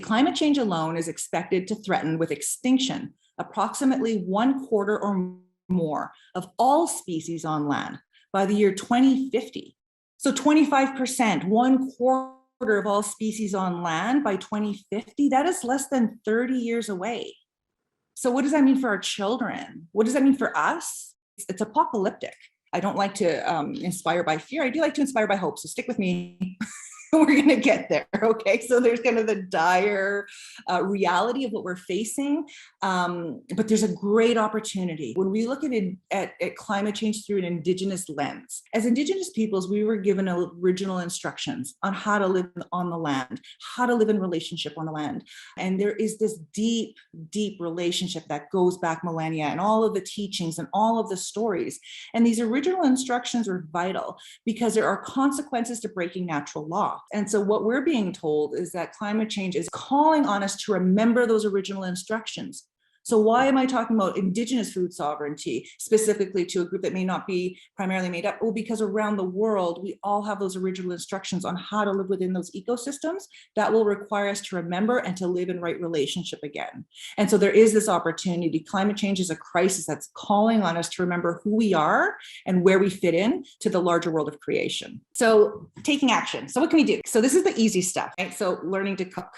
climate change alone is expected to threaten with extinction approximately 1/4 or more of all species on land by the year 2050. So 25%, 1/4 of all species on land by 2050, that is less than 30 years away. So what does that mean for our children? What does that mean for us? It's apocalyptic. I don't like to inspire by fear. I do like to inspire by hope. So stick with me. We're going to get there. Okay. So there's kind of the dire reality of what we're facing. But there's a great opportunity. When we look at climate change through an Indigenous lens, as Indigenous peoples, we were given original instructions on how to live on the land, how to live in relationship on the land. And there is this deep, deep relationship that goes back millennia, and all of the teachings and all of the stories. And these original instructions are vital because there are consequences to breaking natural law. And so what we're being told is that climate change is calling on us to remember those original instructions. So why am I talking about Indigenous food sovereignty, specifically to a group that may not be primarily made up? Well, because around the world, we all have those original instructions on how to live within those ecosystems that will require us to remember and to live in right relationship again. And so there is this opportunity. Climate change is a crisis that's calling on us to remember who we are and where we fit in to the larger world of creation. So taking action. So what can we do? So this is the easy stuff, right? So learning to cook,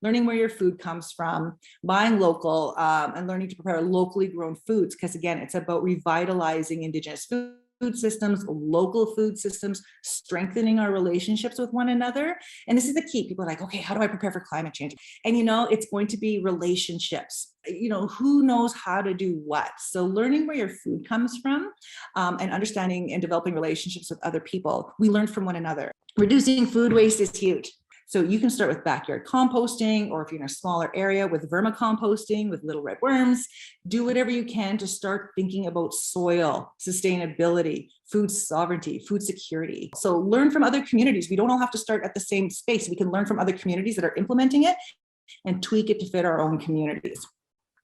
learning where your food comes from, buying local, and learning to prepare locally grown foods. Because again, it's about revitalizing Indigenous food systems, local food systems, strengthening our relationships with one another. And this is the key. People are like, okay, how do I prepare for climate change? And it's going to be relationships. Who knows how to do what? So learning where your food comes from, and understanding and developing relationships with other people. We learn from one another. Reducing food waste is huge. So you can start with backyard composting, or if you're in a smaller area, with vermicomposting, with little red worms. Do whatever you can to start thinking about soil, sustainability, food sovereignty, food security. So learn from other communities. We don't all have to start at the same space. We can learn from other communities that are implementing it and tweak it to fit our own communities.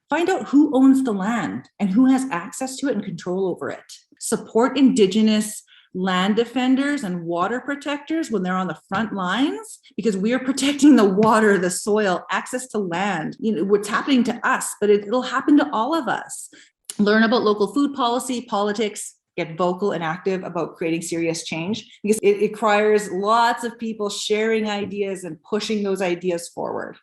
Find out who owns the land and who has access to it and control over it. Support Indigenous land defenders and water protectors when they're on the front lines, because we are protecting the water, the soil, access to land. What's happening to us, but it'll happen to all of us. Learn about local food policy, politics, get vocal and active about creating serious change, because it requires lots of people sharing ideas and pushing those ideas forward.